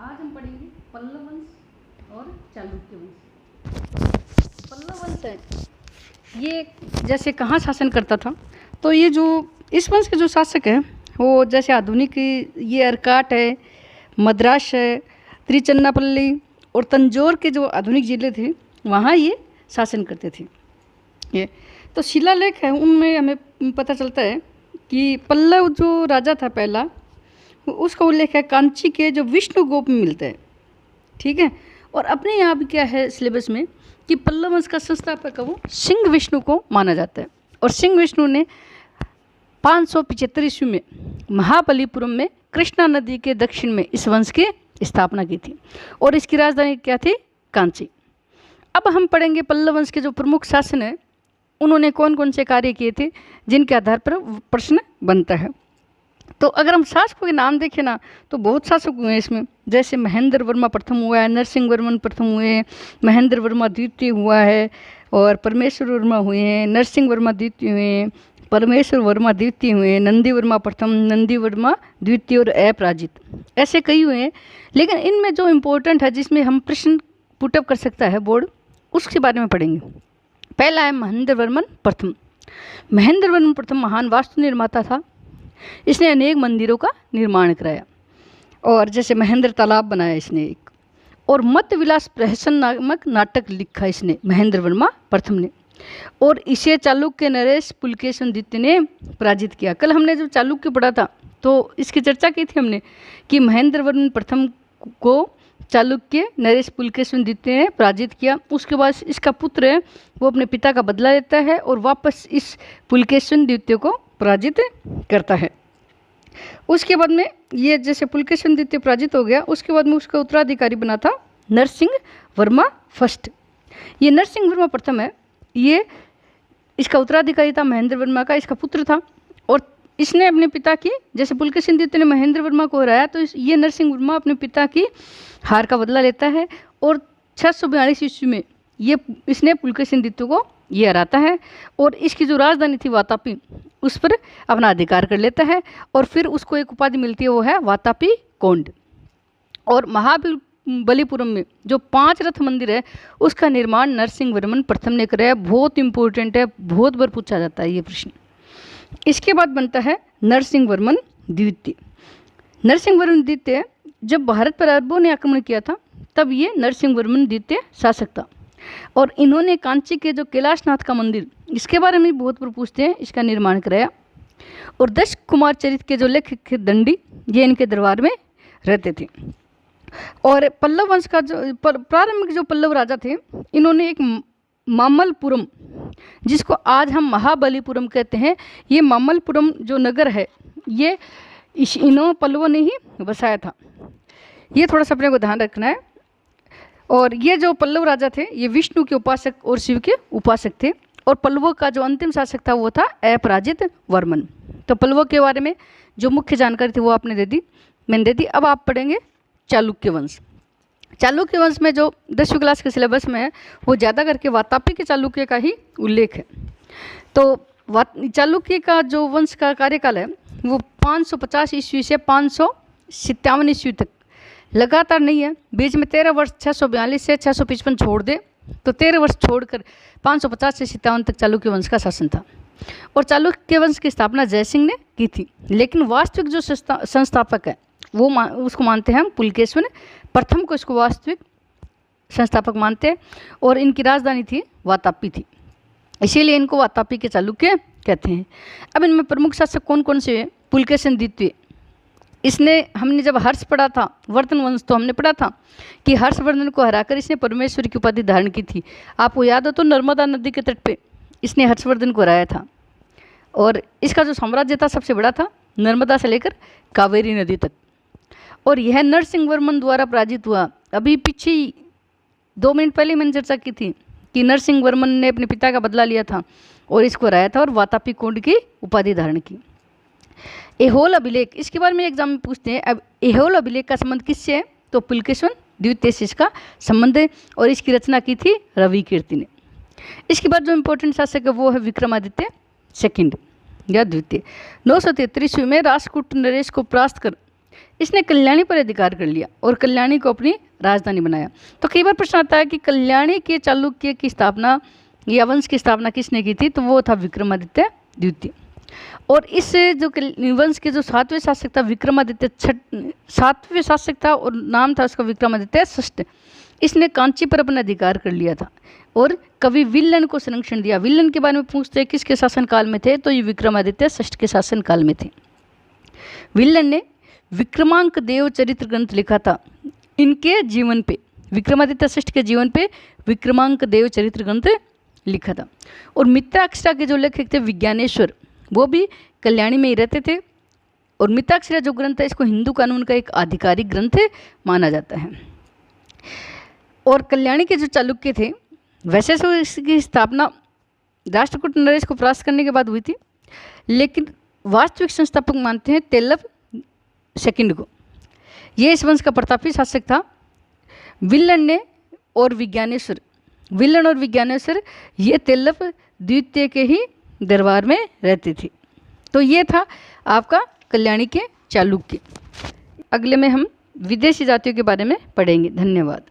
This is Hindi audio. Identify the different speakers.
Speaker 1: आज हम पढ़ेंगे पल्लव वंश और चालुक्य वंश। पल्लव वंश है ये जैसे कहाँ शासन करता था, तो ये जो इस वंश के जो शासक हैं वो जैसे आधुनिक ये अर्काट है, मद्रास है, त्रिचन्नापल्ली और तंजौर के जो आधुनिक ज़िले थे वहाँ ये शासन करते थे। ये तो शिलालेख है उनमें हमें पता चलता है कि पल्लव जो राजा था पहला, उसका उल्लेख है कांची के जो विष्णुगोप में मिलता है। ठीक है, और अपने यहाँ भी क्या है सिलेबस में कि पल्लव वंश का संस्थापक है वो सिंह विष्णु को माना जाता है। और सिंह विष्णु ने 575 ईस्वी में महाबलीपुरम में कृष्णा नदी के दक्षिण में इस वंश की स्थापना की थी और इसकी राजधानी क्या थी? कांची। अब हम पढ़ेंगे पल्लव वंश के जो प्रमुख शासन है उन्होंने कौन कौन से कार्य किए थे जिनके आधार पर प्रश्न बनता है। तो अगर हम शासकों के नाम देखें ना तो बहुत शासक हुए हैं इसमें, जैसे महेंद्र वर्मा प्रथम हुआ है, नरसिंह वर्मन प्रथम हुए हैं, महेंद्र वर्मा द्वितीय हुआ है और परमेश्वर वर्मा हुए हैं, नरसिंह वर्मा द्वितीय हुए हैं, परमेश्वर वर्मा द्वितीय हुए हैं, नंदी वर्मा प्रथम, नंदी वर्मा द्वितीय और अपराजित, ऐसे कई हुए हैं। लेकिन इनमें जो इम्पोर्टेंट है जिसमें हम प्रश्न पुटअप कर सकता है बोर्ड, उसके बारे में पढ़ेंगे। पहला है महेंद्र वर्मन प्रथम। महेंद्र वर्मन प्रथम महान वास्तु निर्माता था। इसने अनेक मंदिरों का निर्माण कराया और जैसे महेंद्र तालाब बनाया इसने एक, और मत विलास प्रहसन नामक नाटक लिखा इसने महेंद्र वर्मा प्रथम ने, और इसे चालुक्य नरेश पुलकेशन द्वितीय ने पराजित किया। कल हमने जब चालुक्य पढ़ा था तो इसकी चर्चा की थी हमने कि महेंद्र वर्मन प्रथम को चालुक्य नरेश पुलकेशन द्वितीय ने पराजित किया। उसके बाद इसका पुत्र है वो अपने पिता का बदला लेता है और वापस इस पुलकेशन द्वितीय को पराजित करता है। उसके बाद में ये जैसे पुलकेशन द्वितीय पराजित हो गया, उसके बाद में उसका उत्तराधिकारी बना था नरसिंह वर्मा फर्स्ट। ये नरसिंह वर्मा प्रथम है, ये इसका उत्तराधिकारी था महेंद्र वर्मा का, इसका पुत्र था और इसने अपने पिता की, जैसे पुलकेशन द्वितीय ने महेंद्र वर्मा को हराया तो ये नरसिंह वर्मा अपने पिता की हार का बदला लेता है और 642 ईस्वी में ये इसने पुलकेशन द्वितीय को ये हराता है और इसकी जो राजधानी थी वातापी उस पर अपना अधिकार कर लेता है और फिर उसको एक उपाधि मिलती है, वो है वातापी कोंड। और महाबलीपुरम में जो 5 रथ मंदिर है उसका निर्माण नरसिंह वर्मन प्रथम ने कराया। बहुत इंपॉर्टेंट है, बहुत बार पूछा जाता है ये प्रश्न। इसके बाद बनता है नरसिंह वर्मन द्वितीय। नरसिंह वर्मन द्वितीय जब भारत पर अरबों ने आक्रमण किया था तब ये नरसिंह वर्मन द्वितीय शासक था और इन्होंने कांची के जो कैलाशनाथ का मंदिर, इसके बारे में बहुत बार पूछते हैं, इसका निर्माण कराया। और 10 कुमार चरित्र के जो लेखक दंडी ये इनके दरबार में रहते थे। और पल्लव वंश का जो प्रारंभिक जो पल्लव राजा थे इन्होंने एक मामल्लपुरम, जिसको आज हम महाबलीपुरम कहते हैं, ये मामल्लपुरम जो नगर है ये इन्होंने पल्लवों ने ही बसाया था। ये थोड़ा सा अपने को ध्यान रखना है। और ये जो पल्लव राजा थे ये विष्णु के उपासक और शिव के उपासक थे और पल्लवों का जो अंतिम शासक था वो था अपराजित वर्मन। तो पल्लवों के बारे में जो मुख्य जानकारी थी वो आपने दे दी, मैंने दे दी। अब आप पढ़ेंगे चालुक्य वंश। चालुक्य वंश में जो 10वीं क्लास के सिलेबस में है वो ज़्यादा करके वातापी के चालुक्य का ही उल्लेख है। तो चालुक्य का जो वंश का कार्यकाल है वो 550 ईस्वी से 557 ईस्वी तक लगातार नहीं है, बीच में 13 वर्ष 642 से 655 छोड़ दे तो 13 वर्ष छोड़कर 550 से 57 तक चालुक्य वंश का शासन था। और चालुक्य वंश की स्थापना जयसिंह ने की थी, लेकिन वास्तविक जो संस्थापक है वो उसको मानते हैं हम पुलकेशन प्रथम को, इसको वास्तविक संस्थापक मानते हैं और इनकी राजधानी थी वातापी थी, इसीलिए इनको वातापी के चालुक्य कहते हैं। अब इनमें प्रमुख शासक कौन कौन से हैं? पुलकेशन द्वितीय, इसने हमने जब हर्ष पढ़ा था वर्धन वंश तो हमने पढ़ा था कि हर्षवर्धन को हराकर इसने परमेश्वर की उपाधि धारण की थी। आपको याद हो तो नर्मदा नदी के तट पे इसने हर्षवर्धन को हराया था और इसका जो साम्राज्य था सबसे बड़ा था, नर्मदा से लेकर कावेरी नदी तक। और यह नरसिंह वर्मन द्वारा पराजित हुआ। अभी पीछे 2 मिनट पहले मैंने चर्चा की थी कि नरसिंह वर्मन ने अपने पिता का बदला लिया था और इसको हराया था और वातापी कोंड की उपाधि धारण की। एहोल अभिलेख, इसके बारे में एग्जाम में पूछते हैं। अब एहोल अभिलेख का संबंध किससे है? तो पुलकेशन द्वितीय से इसका संबंध है और इसकी रचना की थी रवि कीर्ति ने। इसके बाद जो इम्पोर्टेंट शासक है वो है विक्रमादित्य सेकंड या द्वितीय। 973 ईस्वी में राष्ट्रकूट नरेश को परास्त कर इसने कल्याणी पर अधिकार कर लिया और कल्याणी को अपनी राजधानी बनाया। तो कई बार प्रश्न आता है कि कल्याणी के चालुक्य की स्थापना या वंश की स्थापना किसने की थी, तो वो था विक्रमादित्य द्वितीय। और इस जो वंश के जो 7वें शासक था विक्रमादित्य 7वें शासक था और नाम था उसका विक्रमादित्य षष्ठ। इसने कांची पर अपना अधिकार कर लिया था और कवि विल्लन को संरक्षण दिया। विल्लन के बारे में पूछते हैं किसके शासनकाल में थे, तो ये विक्रमादित्य षष्ठ के शासनकाल में थे। विल्लन ने विक्रमांक देव चरित्र ग्रंथ लिखा था इनके जीवन पे, विक्रमादित्य षष्ठ के जीवन पे विक्रमांक देव चरित्र ग्रंथ लिखा था। और मित्राक्षरा के जो लेखक थे विज्ञानेश्वर, वो भी कल्याणी में ही रहते थे। और मित्राक्षरा जो ग्रंथ है इसको हिंदू कानून का एक आधिकारिक ग्रंथ माना जाता है। और कल्याणी के जो चालुक्य थे वैसे तो इसकी स्थापना राष्ट्रकूट नरेश को परास्त करने के बाद हुई थी, लेकिन वास्तविक संस्थापक मानते हैं तेलव सेकंड को। ये इस वंश का प्रतापी शासक था। विल्लन और विज्ञानेश्वर ये तेलव द्वितीय के ही दरबार में रहते थे। तो ये था आपका कल्याणी के चालुक्य। अगले में हम विदेशी जातियों के बारे में पढ़ेंगे। धन्यवाद।